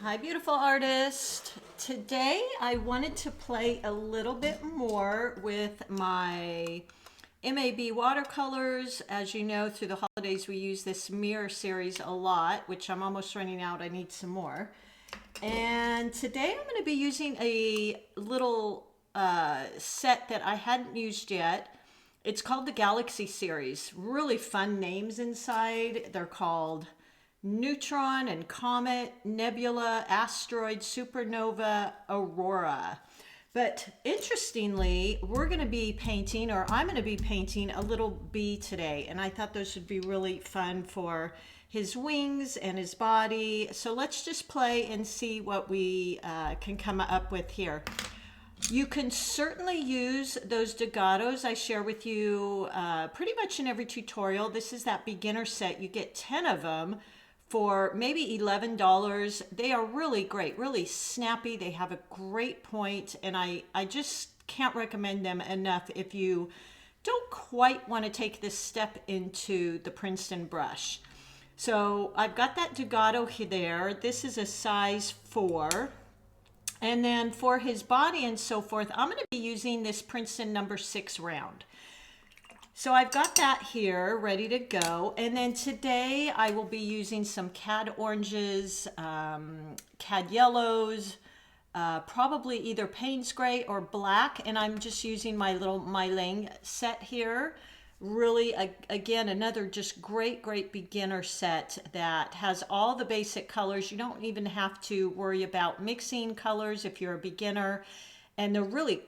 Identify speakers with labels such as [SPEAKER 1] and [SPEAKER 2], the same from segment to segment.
[SPEAKER 1] Hi, beautiful artist. Today I wanted to play a little bit more with my MAB watercolors. As you know, through the holidays we use this mirror series a lot, which I'm almost running out. I need some more. And today I'm going to be using a little set that I hadn't used yet. It's called the Galaxy series. Really fun names inside. They're called Neutron and Comet, Nebula, Asteroid, Supernova, Aurora. But interestingly, we're going to be painting, or I'm going to be painting a little bee today. And I thought those would be really fun for his wings and his body. So let's just play and see what we can come up with here. You can certainly use those Dugatos I share with you pretty much in every tutorial. This is that beginner set. You get 10 of them for maybe $11. They are really great, really snappy. They have a great point, and I just can't recommend them enough if you don't quite want to take this step into the Princeton brush. So I've got that Dugato there. This is a size 4. And then for his body and so forth, I'm going to be using this Princeton number 6 round. So I've got that here ready to go. And then today I will be using some cad oranges, cad yellows, probably either Payne's gray or black. And I'm just using my little MeiLang set here. Really, again, another just great beginner set that has all the basic colors. You don't even have to worry about mixing colors if you're a beginner. And they're really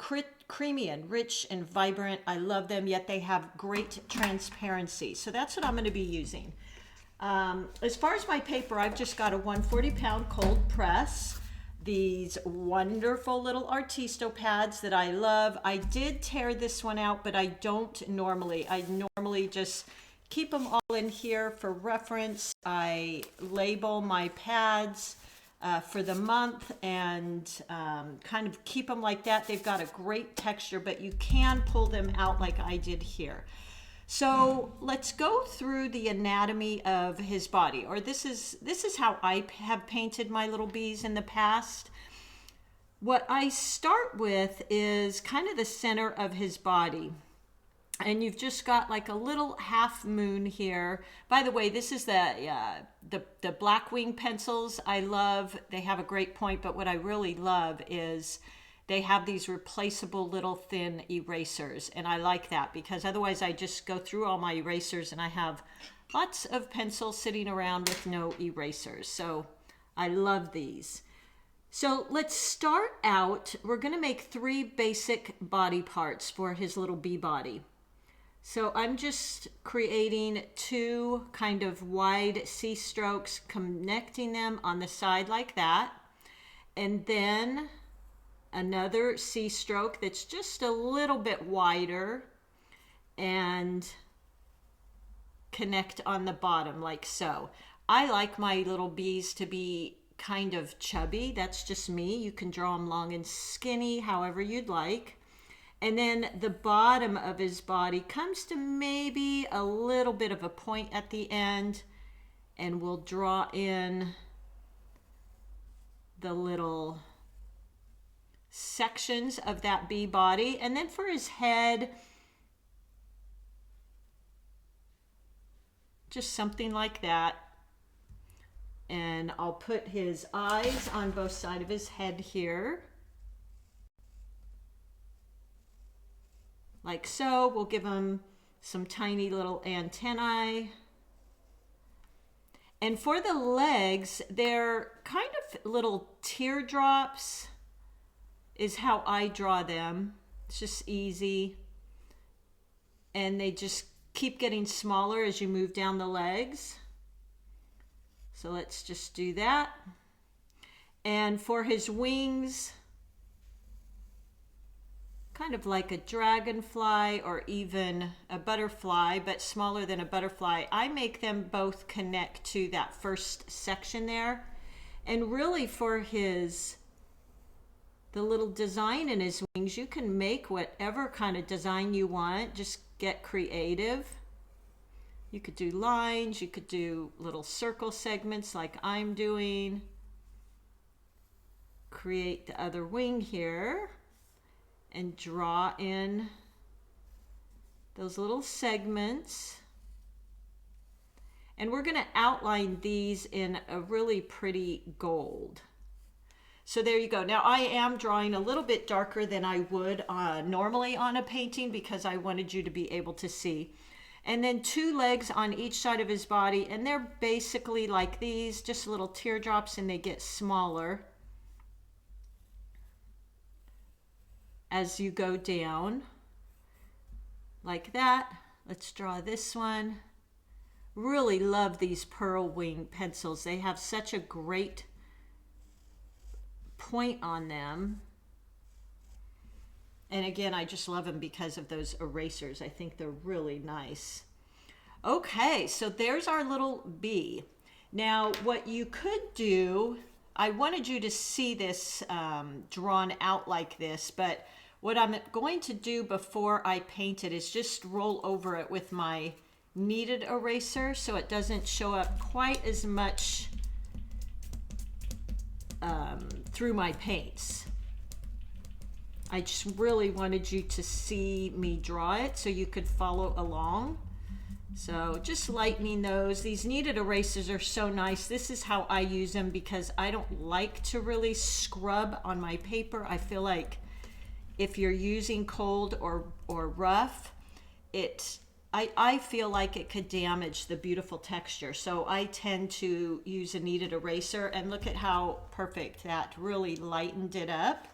[SPEAKER 1] creamy and rich and vibrant. I love them, yet they have great transparency. So that's what I'm going to be using. As far as my paper, I've just got a 140-pound cold press. These wonderful little Artisto pads that I love. I did tear this one out, but I don't normally. I normally just keep them all in here for reference. I label my pads for the month and kind of keep them like that. They've got a great texture, but you can pull them out like I did here. So let's go through the anatomy of his body, or this is how I have painted my little bees in the past. What I start with is kind of the center of his body. And you've just got like a little half moon here. By the way, this is the black wing pencils I love. They have a great point, but what I really love is they have these replaceable little thin erasers. And I like that because otherwise I just go through all my erasers and I have lots of pencils sitting around with no erasers. So I love these. So let's start out. We're going to make 3 basic body parts for his little bee body. So I'm just creating 2 kind of wide C strokes, connecting them on the side like that. And then another C stroke that's just a little bit wider and connect on the bottom like so. I like my little bees to be kind of chubby. That's just me. You can draw them long and skinny, however you'd like. And then the bottom of his body comes to maybe a little bit of a point at the end, and we'll draw in the little sections of that bee body. And then for his head, just something like that. And I'll put his eyes on both sides of his head here. Like so. We'll give him some tiny little antennae. And for the legs, they're kind of little teardrops is how I draw them. It's just easy. And they just keep getting smaller as you move down the legs. So let's just do that. And for his wings, kind of like a dragonfly or even a butterfly, but smaller than a butterfly. I make them both connect to that first section there. And really for the little design in his wings, you can make whatever kind of design you want. Just get creative. You could do lines, you could do little circle segments like I'm doing. create the other wing here and draw in those little segments. And we're going to outline these in a really pretty gold. So there you go. Now I am drawing a little bit darker than I would normally on a painting because I wanted you to be able to see. And then 2 legs on each side of his body, and they're basically like these, just little teardrops, and they get smaller as you go down like that. Let's draw this one. Really love these pearl wing pencils. They have such a great point on them. And again, I just love them because of those erasers. I think they're really nice. Okay, so there's our little bee. Now, what you could do, I wanted you to see this drawn out like this, but what I'm going to do before I paint it is just roll over it with my kneaded eraser so it doesn't show up quite as much through my paints. I just really wanted you to see me draw it so you could follow along. So just lightening those. These kneaded erasers are so nice. This is how I use them because I don't like to really scrub on my paper. I feel like if you're using cold or rough, I feel like it could damage the beautiful texture. So I tend to use a kneaded eraser, and look at how perfect that really lightened it up.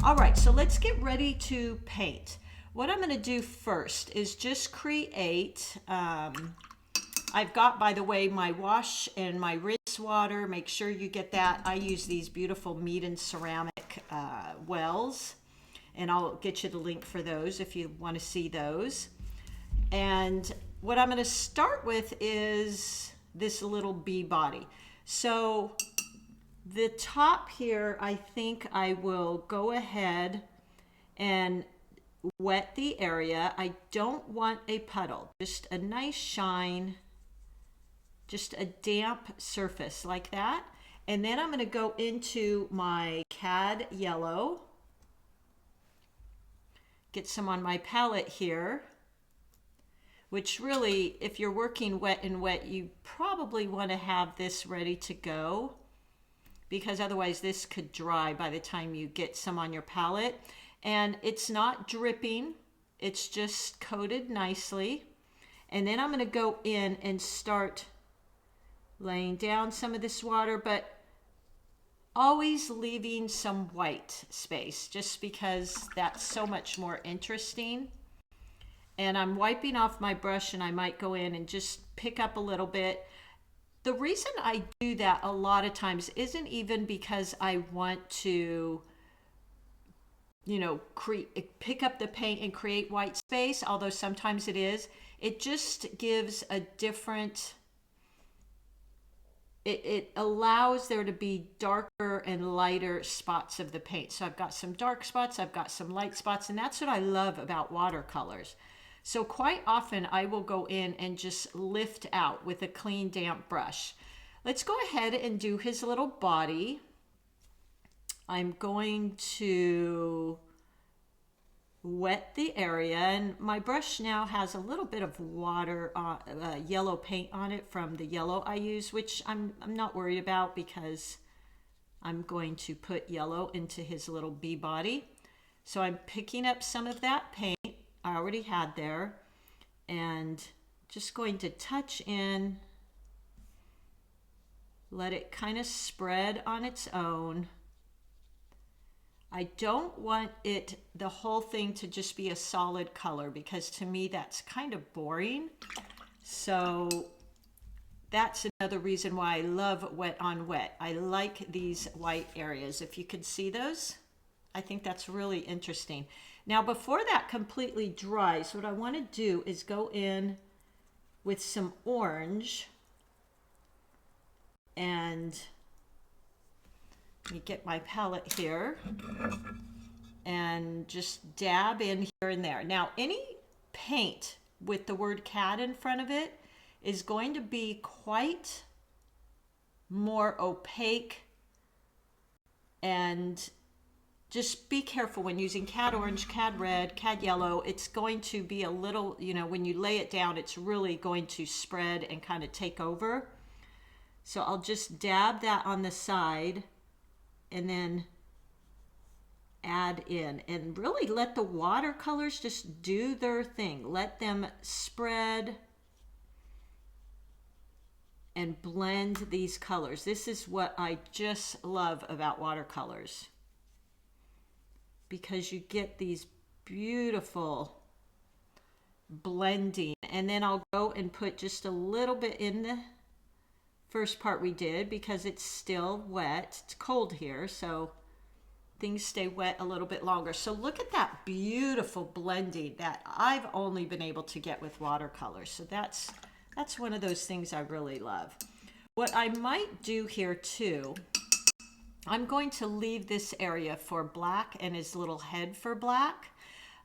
[SPEAKER 1] All right, so let's get ready to paint. What I'm going to do first is just create, I've got, by the way, my wash and my rinse water. Make sure you get that. I use these beautiful Meeden ceramic wells, and I'll get you the link for those if you want to see those. And what I'm going to start with is this little bee body. So the top here, I think I will go ahead and wet the area. I don't want a puddle, just a nice shine, just a damp surface like that. And then I'm going to go into my cad yellow, get some on my palette here, which really, if you're working wet and wet, you probably want to have this ready to go because otherwise this could dry by the time you get some on your palette. And it's not dripping, it's just coated nicely. And then I'm going to go in and start laying down some of this water, but always leaving some white space just because that's so much more interesting. And I'm wiping off my brush, and I might go in and just pick up a little bit. The reason I do that a lot of times isn't even because I want to, you know, pick up the paint and create white space, although sometimes it is. It just gives a different, it allows there to be darker and lighter spots of the paint. So I've got some dark spots, I've got some light spots, and that's what I love about watercolors. So quite often I will go in and just lift out with a clean, damp brush. Let's go ahead and do his little body. I'm going to wet the area, and my brush now has a little bit of water, yellow paint on it from the yellow I use, which I'm not worried about because I'm going to put yellow into his little bee body. So I'm picking up some of that paint I already had there and just going to touch in, let it kind of spread on its own. I don't want the whole thing to just be a solid color because to me that's kind of boring. So that's another reason why I love wet on wet. I like these white areas. If you could see those, I think that's really interesting. Now before that completely dries, what I want to do is go in with some orange and let me get my palette here and just dab in here and there. Now any paint with the word cad in front of it is going to be quite more opaque And just be careful when using cad orange, cad red, cad yellow. It's going to be a little, you know, when you lay it down, it's really going to spread and kind of take over. So I'll just dab that on the side and then add in, and really let the watercolors just do their thing. Let them spread and blend these colors. This is what I just love about watercolors, because you get these beautiful blending. And then I'll go and put just a little bit in the first part we did, because it's still wet. It's cold here, so things stay wet a little bit longer. So look at that beautiful blending that I've only been able to get with watercolors. So that's one of those things I really love. What I might do here too, I'm going to leave this area for black and his little head for black.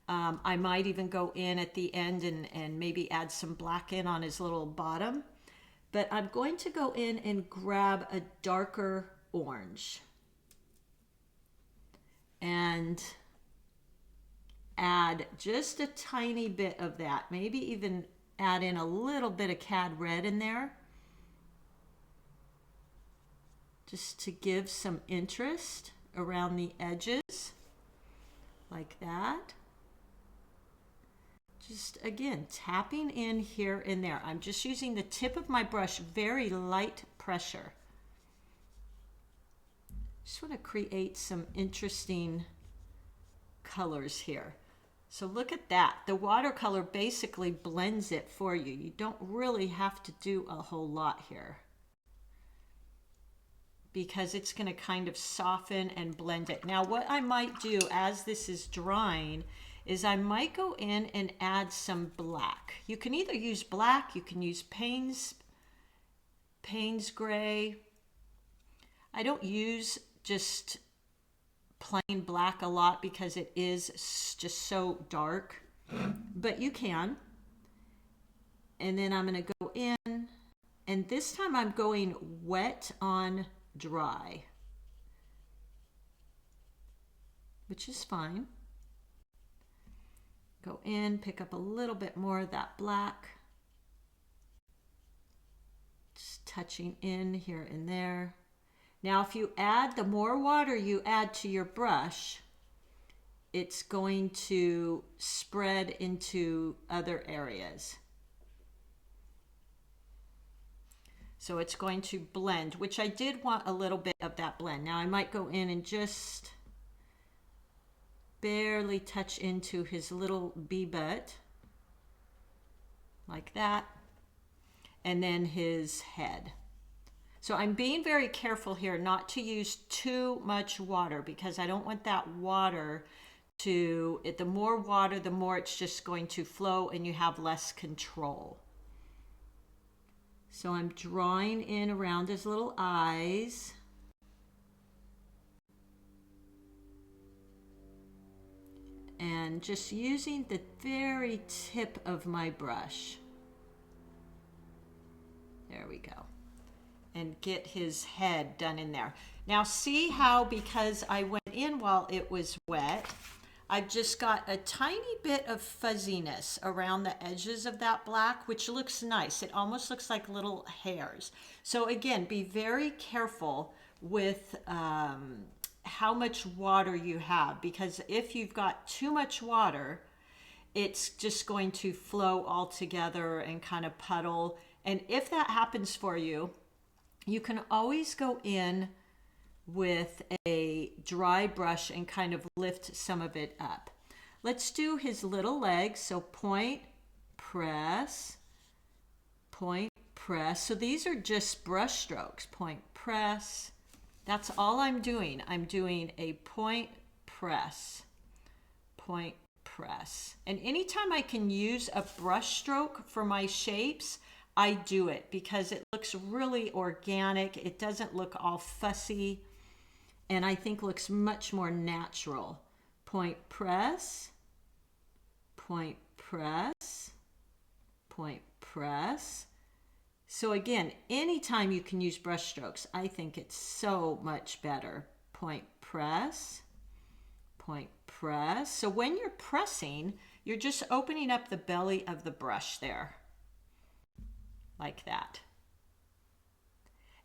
[SPEAKER 1] I might even go in at the end and maybe add some black in on his little bottom. But I'm going to go in and grab a darker orange and add just a tiny bit of that. Maybe even add in a little bit of cad red in there, just to give some interest around the edges, like that. Just again, tapping in here and there. I'm just using the tip of my brush, very light pressure. Just want to create some interesting colors here. So look at that. The watercolor basically blends it for you. You don't really have to do a whole lot here, because it's going to kind of soften and blend it. Now what I might do as this is drying is I might go in and add some black. You can either use black, you can use Payne's gray. I don't use just plain black a lot because it is just so dark, but you can. And then I'm going to go in, and this time I'm going wet on dry, which is fine. Go in, pick up a little bit more of that black, just touching in here and there. Now if you add, the more water you add to your brush, it's going to spread into other areas. So it's going to blend, which I did want a little bit of that blend. Now I might go in and just barely touch into his little bee butt, like that, and then his head. So I'm being very careful here not to use too much water, because I don't want that water to, the more water, the more it's just going to flow and you have less control. So I'm drawing in around his little eyes. And just using the very tip of my brush. There we go. And get his head done in there. Now see how, because I went in while it was wet, I've just got a tiny bit of fuzziness around the edges of that black, which looks nice. It almost looks like little hairs. So again, be very careful with how much water you have, because if you've got too much water, it's just going to flow all together and kind of puddle. And if that happens for you, you can always go in with a dry brush and kind of lift some of it up. Let's do his little legs. So point, press, point, press. So these are just brush strokes. Point, press. That's all I'm doing. I'm doing a point, press, point, press. And anytime I can use a brush stroke for my shapes, I do it, because it looks really organic. It doesn't look all fussy, and I think looks much more natural. Point, press, point, press, point, press. So again, anytime you can use brush strokes, I think it's so much better. point press, point press. So when you're pressing, you're just opening up the belly of the brush there, like that.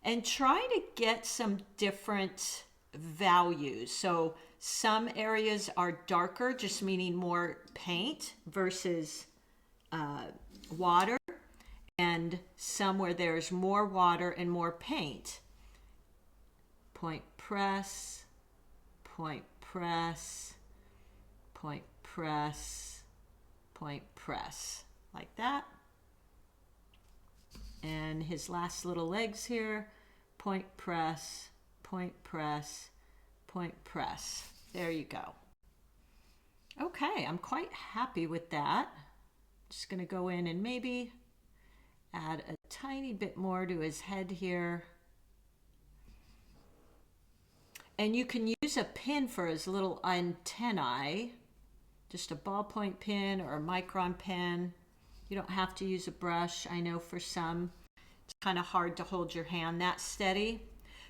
[SPEAKER 1] And try to get some different values. So some areas are darker, just meaning more paint versus water, and some where there's more water and more paint. Point press, point press, point press, point press, like that. And his last little legs here, point press, point press, point press. There you go. Okay, I'm quite happy with that. Just gonna go in and maybe add a tiny bit more to his head here. And you can use a pin for his little antennae, just a ballpoint pin or a micron pin. You don't have to use a brush. I know for some, it's kind of hard to hold your hand that steady.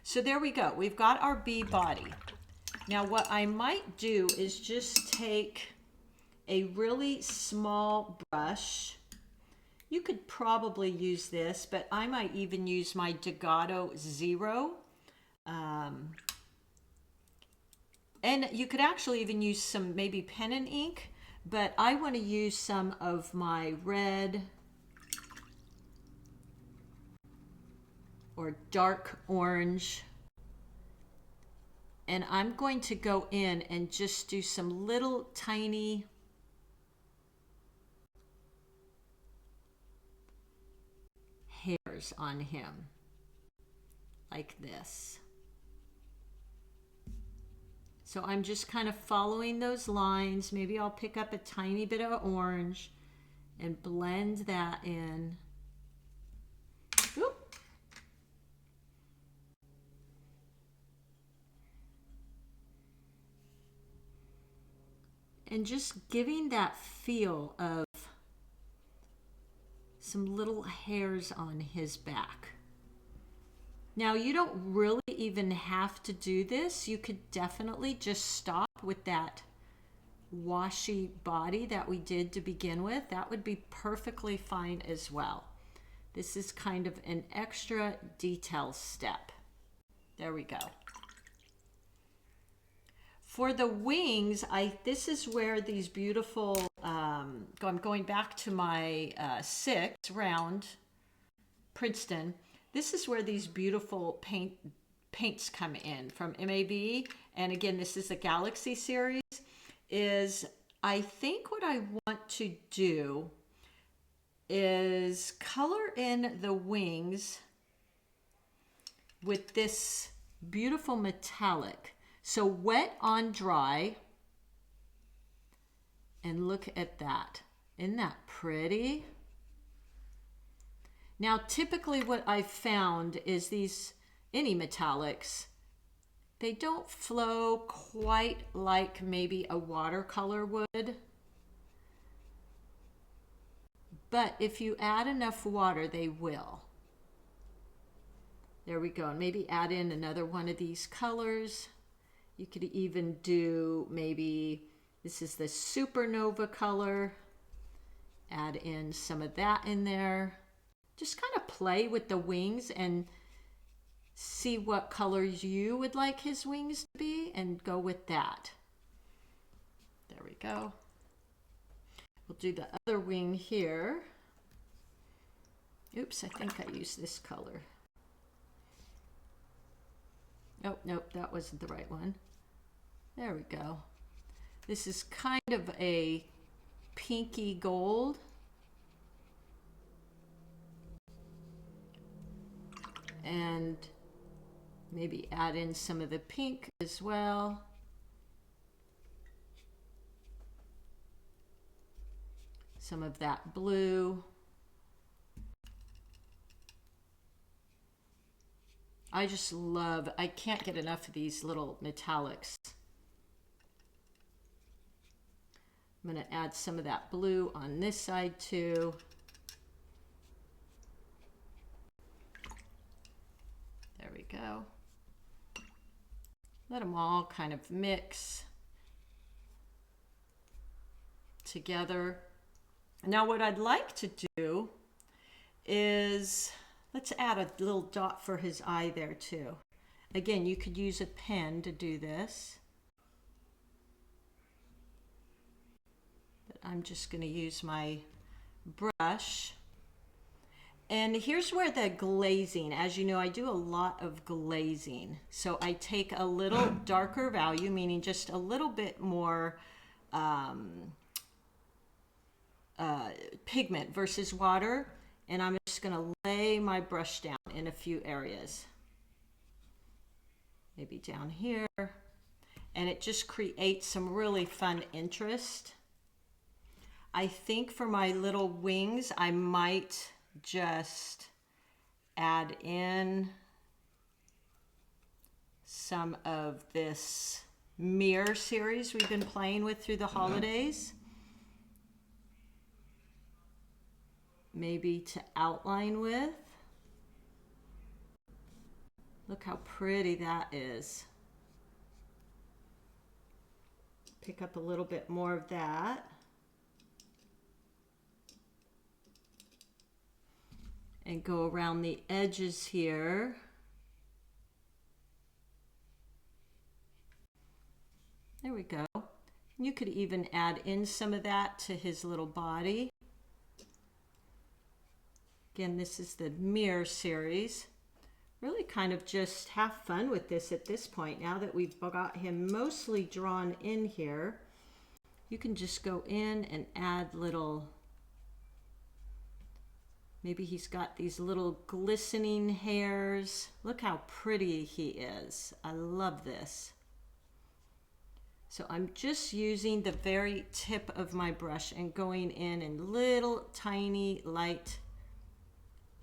[SPEAKER 1] So there we go. We've got our bee body. Now what I might do is just take a really small brush. You could probably use this, but I might even use my Dugato Zero. And you could actually even use some maybe pen and ink, but I want to use some of my red or dark orange. And I'm going to go in and just do some little tiny hairs on him, like this. So I'm just kind of following those lines. Maybe I'll pick up a tiny bit of orange and blend that in. Oop. And just giving that feel of some little hairs on his back. Now, you don't really even have to do this. You could definitely just stop with that washy body that we did to begin with. That would be perfectly fine as well. This is kind of an extra detail step. There we go. For the wings, this is where these beautiful, I'm going back to my 6 round Princeton. This is where these beautiful paints come in from MAB. And again, this is the Galaxy series. I think what I want to do is color in the wings with this beautiful metallic. So wet on dry. And look at that. Isn't that pretty? Now, typically what I've found is any metallics, they don't flow quite like maybe a watercolor would. But if you add enough water, they will. There we go. And maybe add in another one of these colors. You could even do maybe, this is the supernova color. Add in some of that in there. Just kind of play with the wings and see what colors you would like his wings to be and go with that. There we go. We'll do the other wing here. Oops, I think I used this color. Oh, nope, that wasn't the right one. There we go. This is kind of a pinky gold. And maybe add in some of the pink as well. Some of that blue. I just love, I can't get enough of these little metallics. I'm going to add some of that blue on this side too. There we go. Let them all kind of mix together. Now what I'd like to do is, let's add a little dot for his eye there too. Again, you could use a pen to do this. But I'm just going to use my brush. And here's where the glazing, as you know, I do a lot of glazing. So I take a little darker value, meaning just a little bit more pigment versus water. And I'm just going to lay my brush down in a few areas. Maybe down here. And it just creates some really fun interest. I think for my little wings, I might just add in some of this mirror series we've been playing with through the holidays. Maybe to outline with. Look how pretty that is. Pick up a little bit more of that. And go around the edges here. There we go. You could even add in some of that to his little body. Again, this is the mirror series. Really kind of just have fun with this at this point. Now that we've got him mostly drawn in here, you can just go in and add little, maybe he's got these little glistening hairs. Look how pretty he is. I love this. So I'm just using the very tip of my brush and going in little tiny light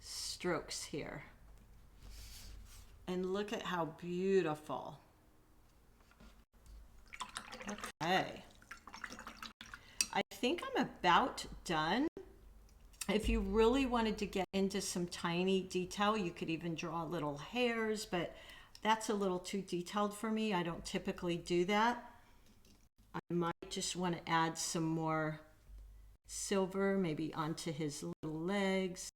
[SPEAKER 1] strokes here. And look at how beautiful. Okay. I think I'm about done. If you really wanted to get into some tiny detail, you could even draw little hairs, but that's a little too detailed for me. I don't typically do that. I might just want to add some more silver, maybe onto his little legs.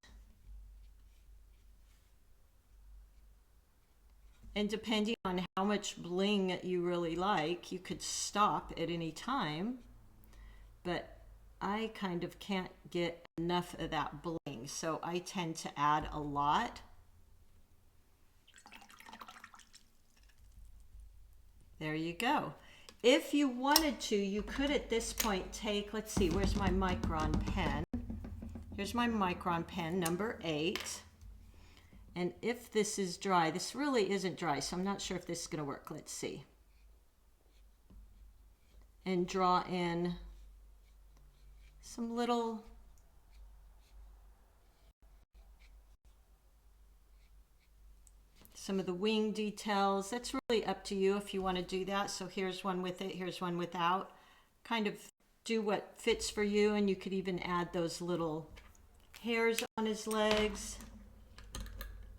[SPEAKER 1] And depending on how much bling you really like, you could stop at any time. But I kind of can't get enough of that bling, so I tend to add a lot. There you go. If you wanted to, you could at this point take, let's see, where's my Micron pen? Here's my Micron pen, number 8. And if this is dry, this really isn't dry, so I'm not sure if this is going to work. Let's see. And draw in some little some of the wing details. That's really up to you if you want to do that. So here's one with it, here's one without. Kind of do what fits for you, and you could even add those little hairs on his legs.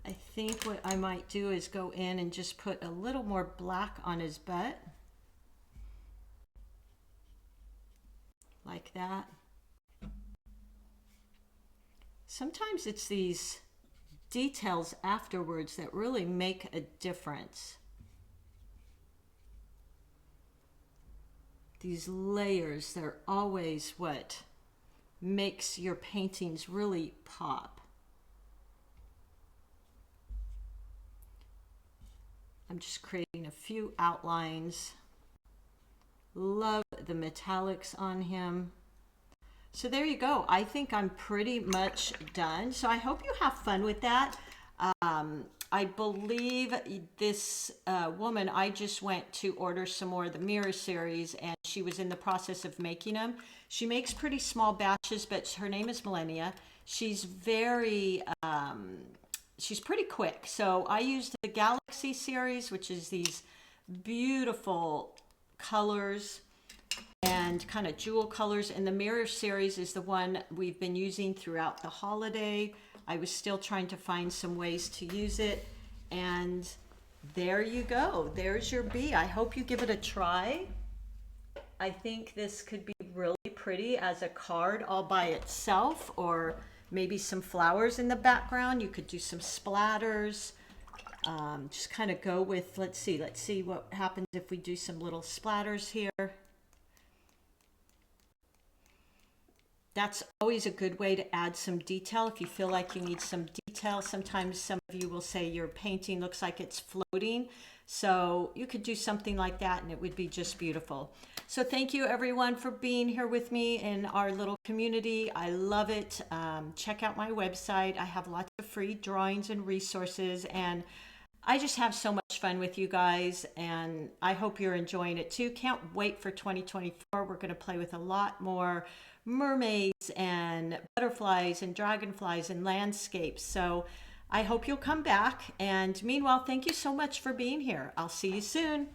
[SPEAKER 1] I think what I might do is go in and just put a little more black on his butt. Like that. Sometimes it's these details afterwards that really make a difference. These layers, they're always what makes your paintings really pop. I'm just creating a few outlines. Love the metallics on him. So there you go. I think I'm pretty much done. So I hope you have fun with that. I believe this woman, I just went to order some more of the mirror series, and she was in the process of making them. She makes pretty small batches, but her name is MeiLang. She's very, she's pretty quick. So I used the Galaxy series, which is these beautiful colors and kind of jewel colors, and the mirror series is the one we've been using throughout the holiday. I was still trying to find some ways to use it, and there you go. There's your bee. I hope you give it a try. I think this could be really pretty as a card all by itself, or maybe some flowers in the background. You could do some splatters. Just kind of go with, let's see what happens if we do some little splatters here. That's always a good way to add some detail if you feel like you need some detail. Sometimes some of you will say your painting looks like it's floating. So you could do something like that and it would be just beautiful. So thank you everyone for being here with me in our little community. I love it. Check out my website. I have lots of free drawings and resources, and I just have so much fun with you guys, and I hope you're enjoying it too. Can't wait for 2024. We're going to play with a lot more mermaids and butterflies and dragonflies and landscapes. So I hope you'll come back. And meanwhile, thank you so much for being here. I'll see you soon.